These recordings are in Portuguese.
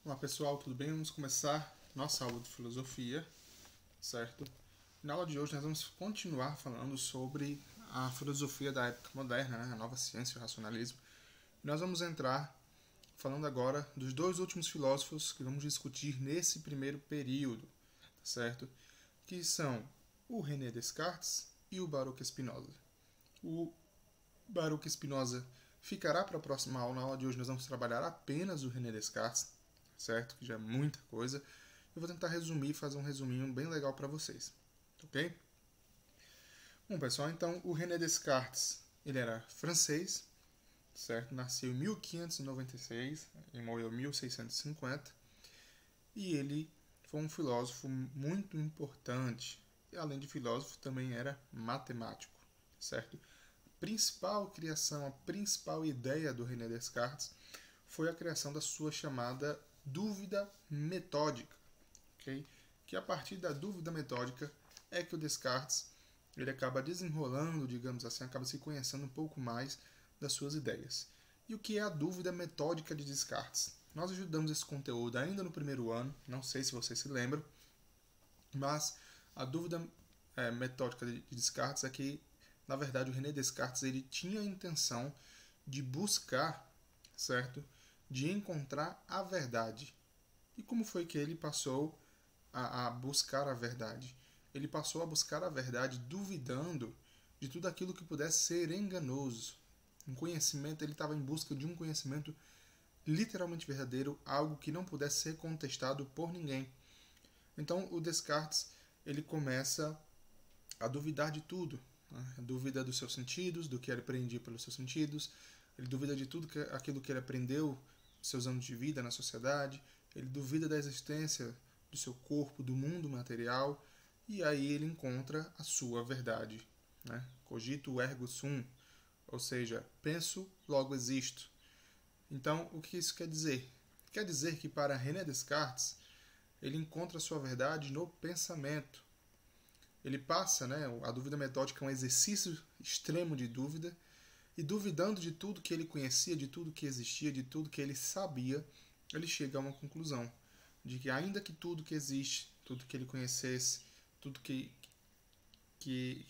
Olá pessoal, tudo bem? Vamos começar nossa aula de filosofia, certo? Na aula de hoje nós vamos continuar falando sobre a filosofia da época moderna, né? A nova ciência, o racionalismo. Nós vamos entrar falando agora dos dois últimos filósofos que vamos discutir nesse primeiro período, certo? Que são o René Descartes e o Baruch Spinoza. O Baruch Spinoza ficará para a próxima aula. Na aula de hoje nós vamos trabalhar apenas o René Descartes, certo? Que já é muita coisa. Eu vou tentar resumir, fazer um resuminho bem legal para vocês, ok? Bom, pessoal, então o René Descartes, ele era francês, certo? Nasceu em 1596 e morreu em 1650. E ele foi um filósofo muito importante. E além de filósofo, também era matemático, certo? A principal criação, a principal ideia do René Descartes foi a criação da sua chamada dúvida metódica, okay? Que a partir da dúvida metódica é que o Descartes ele acaba desenrolando, digamos assim, acaba se conhecendo um pouco mais das suas ideias. E o que é a dúvida metódica de Descartes? Nós estudamos esse conteúdo ainda no primeiro ano, não sei se vocês se lembram, mas a dúvida metódica de Descartes é que, na verdade, o René Descartes ele tinha a intenção de buscar, certo? De encontrar a verdade. E como foi que ele passou a buscar a verdade? Ele passou a buscar a verdade duvidando de tudo aquilo que pudesse ser enganoso. Um conhecimento, ele estava em busca de um conhecimento literalmente verdadeiro, algo que não pudesse ser contestado por ninguém. Então o Descartes ele começa a duvidar de tudo, né? Duvida dos seus sentidos, do que ele aprendia pelos seus sentidos, ele duvida de tudo aquilo que ele aprendeu seus anos de vida na sociedade, ele duvida da existência do seu corpo, do mundo material, e aí ele encontra a sua verdade, né? Cogito ergo sum, ou seja, penso, logo existo. Então, o que isso quer dizer? Quer dizer que para René Descartes, ele encontra a sua verdade no pensamento. Ele passa, né, a dúvida metódica é um exercício extremo de dúvida, e duvidando de tudo que ele conhecia, de tudo que existia, de tudo que ele sabia, ele chega a uma conclusão de que ainda que tudo que existe, tudo que ele conhecesse, tudo que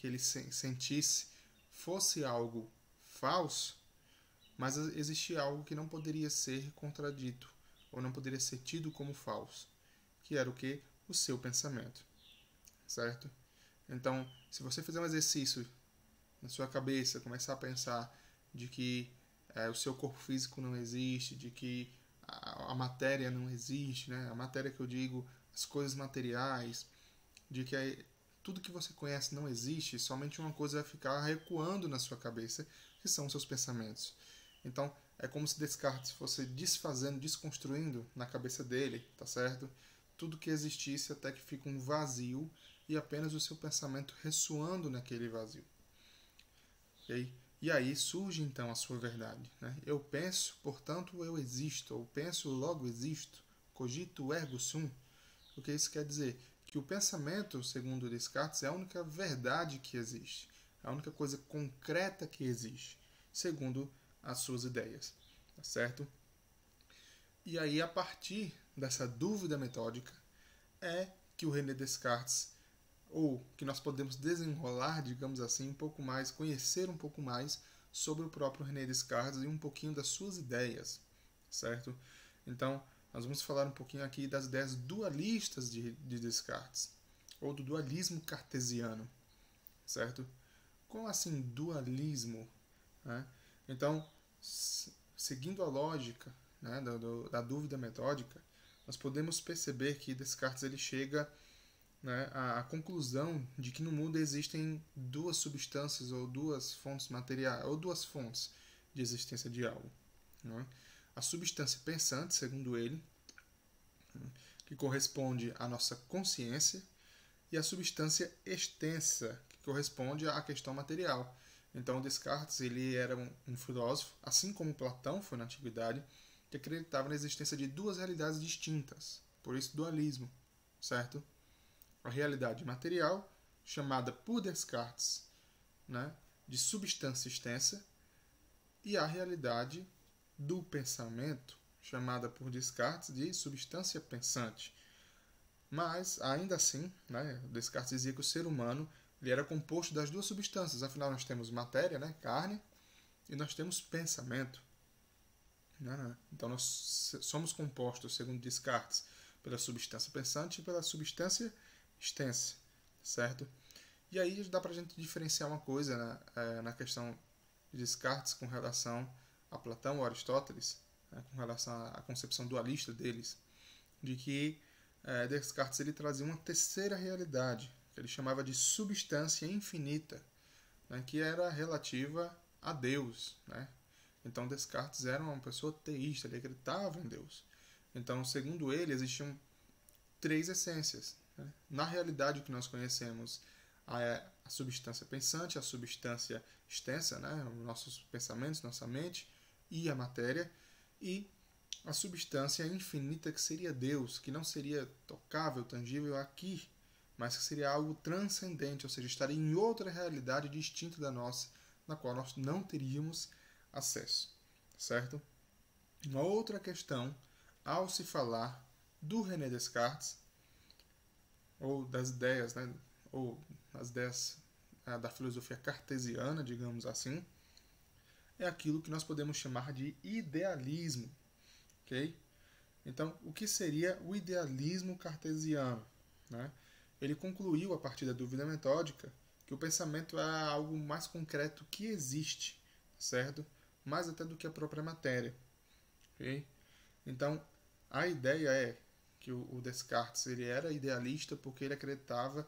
ele sentisse fosse algo falso, mas existia algo que não poderia ser contradito, ou não poderia ser tido como falso, que era o que? O seu pensamento, certo? Então, se você fizer um exercício na sua cabeça, começar a pensar de que o seu corpo físico não existe, de que a matéria não existe, né? A matéria que eu digo, as coisas materiais, de que tudo que você conhece não existe, somente uma coisa vai ficar recuando na sua cabeça, que são os seus pensamentos. Então, é como se Descartes fosse desfazendo, desconstruindo na cabeça dele, tá certo? Tudo que existisse até que fica um vazio e apenas o seu pensamento ressoando naquele vazio. Okay? E aí surge então a sua verdade. Né? Eu penso, portanto eu existo. Eu penso, logo existo. Cogito ergo sum. O que isso quer dizer? Que o pensamento, segundo Descartes, é a única verdade que existe. É a única coisa concreta que existe, segundo as suas ideias. Tá certo? E aí, a partir dessa dúvida metódica, é que o René Descartes, ou que nós podemos desenrolar, digamos assim, um pouco mais, conhecer um pouco mais sobre o próprio René Descartes e um pouquinho das suas ideias, certo? Então, nós vamos falar um pouquinho aqui das ideias dualistas de Descartes, ou do dualismo cartesiano, certo? Como assim dualismo? Né? Então, seguindo a lógica, né, da dúvida metódica, nós podemos perceber que Descartes ele chega, né, à conclusão de que no mundo existem duas substâncias ou duas fontes materiais, ou duas fontes de existência de algo. Né? A substância pensante, segundo ele, que corresponde à nossa consciência, e a substância extensa, que corresponde à questão material. Então, Descartes ele era um filósofo, assim como Platão foi na antiguidade, que acreditava na existência de duas realidades distintas, por isso dualismo, certo? A realidade material, chamada por Descartes, né, de substância extensa, e a realidade do pensamento, chamada por Descartes de substância pensante. Mas, ainda assim, né, Descartes dizia que o ser humano ele era composto das duas substâncias. Afinal, nós temos matéria, né, carne, e nós temos pensamento. Né? Então, nós somos compostos, segundo Descartes, pela substância pensante e pela substância extensa, certo? E aí dá para a gente diferenciar uma coisa, né, na questão de Descartes com relação a Platão ou Aristóteles, né, com relação à concepção dualista deles, de que Descartes ele trazia uma terceira realidade, que ele chamava de substância infinita, né, que era relativa a Deus. Né? Então Descartes era uma pessoa teísta, ele acreditava em Deus. Então, segundo ele, existiam três essências. Né? Na realidade, o que nós conhecemos é a substância pensante, a substância extensa, né? Nossos pensamentos, nossa mente, e a matéria, e a substância infinita que seria Deus, que não seria tocável, tangível aqui, mas que seria algo transcendente, ou seja, estaria em outra realidade distinta da nossa, na qual nós não teríamos acesso, certo? Uma outra questão, ao se falar do René Descartes, ou das ideias, né, ou as ideias da filosofia cartesiana, digamos assim, é aquilo que nós podemos chamar de idealismo. Okay? Então, o que seria o idealismo cartesiano? Né? Ele concluiu, a partir da dúvida metódica, que o pensamento é algo mais concreto que existe, certo? Mais até do que a própria matéria. Okay? Então, a ideia é que o Descartes ele era idealista porque ele acreditava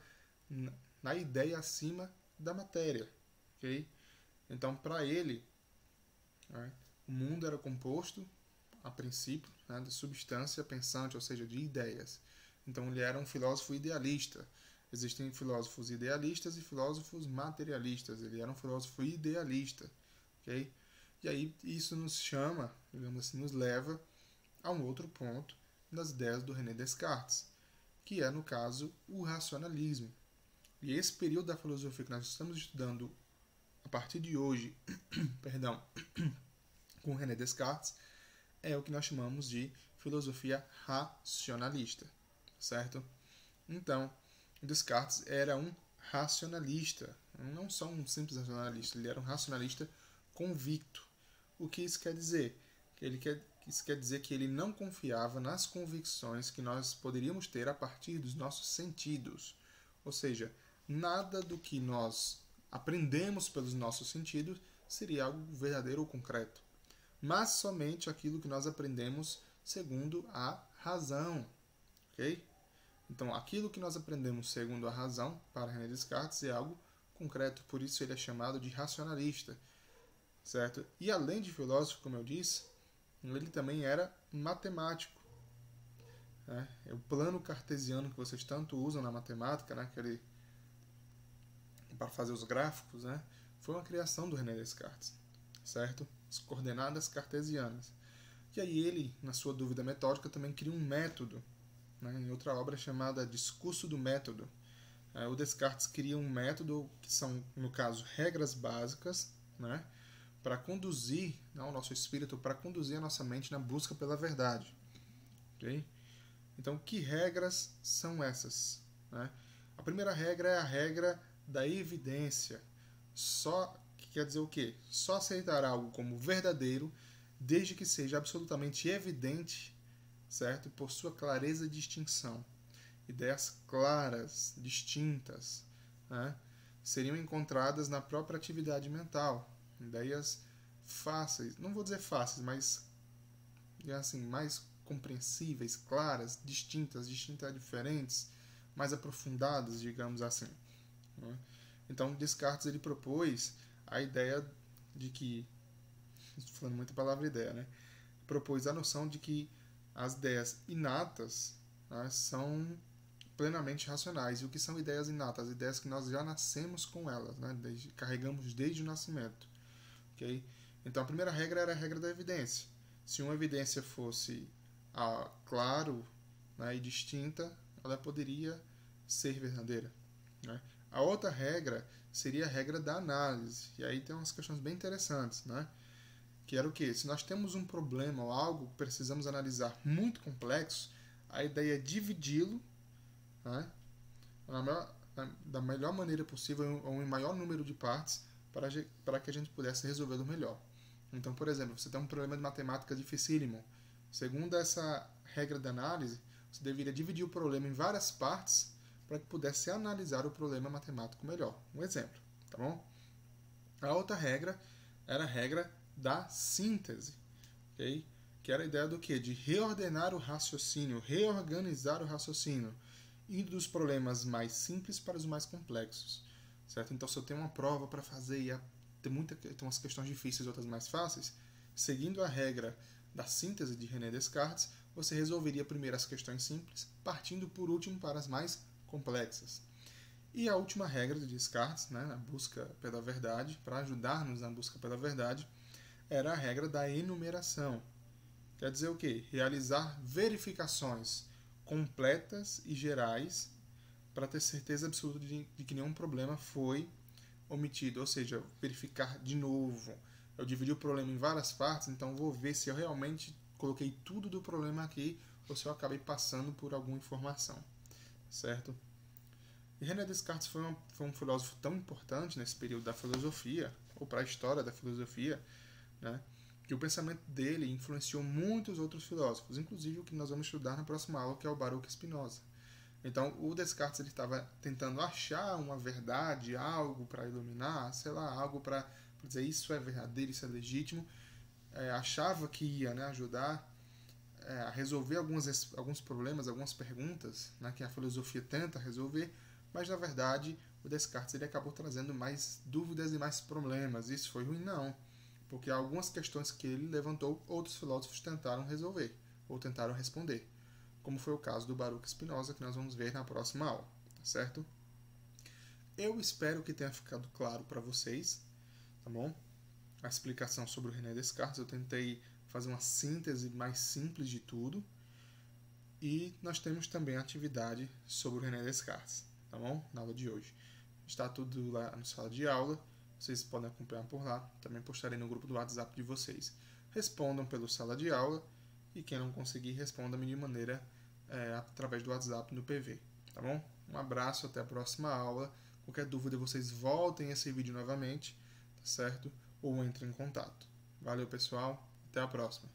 na ideia acima da matéria. Okay? Então, para ele, né, o mundo era composto, a princípio, né, de substância pensante, ou seja, de ideias. Então, ele era um filósofo idealista. Existem filósofos idealistas e filósofos materialistas. Ele era um filósofo idealista. Okay? E aí, isso nos chama, digamos assim, nos leva a um outro ponto das ideias do René Descartes, que é, no caso, o racionalismo. E esse período da filosofia que nós estamos estudando a partir de hoje, perdão, com René Descartes, é o que nós chamamos de filosofia racionalista, certo? Então, Descartes era um racionalista, não só um simples racionalista, ele era um racionalista convicto. O que isso quer dizer? Isso quer dizer que ele não confiava nas convicções que nós poderíamos ter a partir dos nossos sentidos. Ou seja, nada do que nós aprendemos pelos nossos sentidos seria algo verdadeiro ou concreto, mas somente aquilo que nós aprendemos segundo a razão. Ok? Então, aquilo que nós aprendemos segundo a razão, para René Descartes, é algo concreto, por isso ele é chamado de racionalista. Certo? E além de filósofo, como eu disse, ele também era matemático. Né? O plano cartesiano que vocês tanto usam na matemática, né? Para fazer os gráficos, né? Foi uma criação do René Descartes, certo? As coordenadas cartesianas. E aí ele, na sua dúvida metódica, também cria um método, né? Em outra obra chamada Discurso do Método. O Descartes cria um método que são, no caso, regras básicas, né? Para conduzir, o nosso espírito, para conduzir a nossa mente na busca pela verdade. Okay? Então, que regras são essas? Né? A primeira regra é a regra da evidência. Que quer dizer o quê? Só aceitar algo como verdadeiro desde que seja absolutamente evidente, certo? Por sua clareza e distinção. Ideias claras, distintas, né? Seriam encontradas na própria atividade mental. Ideias fáceis, não vou dizer fáceis, mas assim, mais compreensíveis, claras, distintas, diferentes, mais aprofundadas, digamos assim. Né? Então, Descartes ele propôs a ideia de que, estou falando muita palavra ideia, né? Propôs a noção de que as ideias inatas, né, são plenamente racionais. E o que são ideias inatas? As ideias que nós já nascemos com elas, né? Carregamos desde o nascimento. Okay? Então, a primeira regra era a regra da evidência. Se uma evidência fosse claro, né, e distinta, ela poderia ser verdadeira. Né? A outra regra seria a regra da análise. E aí tem umas questões bem interessantes. Né? que era o quê? Se nós temos um problema ou algo que precisamos analisar muito complexo, a ideia é dividi-lo, né, da melhor maneira possível, ou em maior número de partes, para que a gente pudesse resolvê-lo melhor. Então, por exemplo, você tem um problema de matemática dificílimo. Segundo essa regra de análise, você deveria dividir o problema em várias partes para que pudesse analisar o problema matemático melhor. Um exemplo, tá bom? A outra regra era a regra da síntese, ok? Que era a ideia do quê? De reordenar o raciocínio, reorganizar o raciocínio, indo dos problemas mais simples para os mais complexos, certo? Então, se eu tenho uma prova para fazer e tem umas questões difíceis e outras mais fáceis, seguindo a regra da síntese de René Descartes, você resolveria primeiro as questões simples, partindo por último para as mais complexas. E a última regra de Descartes, né, na busca pela verdade, para ajudar-nos na busca pela verdade, era a regra da enumeração. Quer dizer o quê? Realizar verificações completas e gerais para ter certeza absoluta de que nenhum problema foi omitido, ou seja, verificar de novo. Eu dividi o problema em várias partes, então vou ver se eu realmente coloquei tudo do problema aqui ou se eu acabei passando por alguma informação, certo? E René Descartes foi um filósofo tão importante nesse período da filosofia, ou para a história da filosofia, né, que o pensamento dele influenciou muitos outros filósofos, inclusive o que nós vamos estudar na próxima aula, que é o Baruch Spinoza. Então, o Descartes ele estava tentando achar uma verdade, algo para iluminar, sei lá, algo para dizer isso é verdadeiro, isso é legítimo. Achava que ia, né, ajudar a resolver alguns problemas, algumas perguntas, né, que a filosofia tenta resolver, mas na verdade o Descartes ele acabou trazendo mais dúvidas e mais problemas. Isso foi ruim? Não, porque algumas questões que ele levantou, outros filósofos tentaram resolver ou tentaram responder, como foi o caso do Baruch Spinoza, que nós vamos ver na próxima aula, tá certo? Eu espero que tenha ficado claro para vocês, tá bom? A explicação sobre o René Descartes, eu tentei fazer uma síntese mais simples de tudo, e nós temos também a atividade sobre o René Descartes, tá bom? Na aula de hoje. Está tudo lá na sala de aula, vocês podem acompanhar por lá, também postarei no grupo do WhatsApp de vocês. Respondam pelo sala de aula, e quem não conseguir, responda-me de maneira através do WhatsApp no PV, tá bom? Um abraço, até a próxima aula. Qualquer dúvida, vocês voltem esse vídeo novamente, tá certo? Ou entrem em contato. Valeu, pessoal. Até a próxima.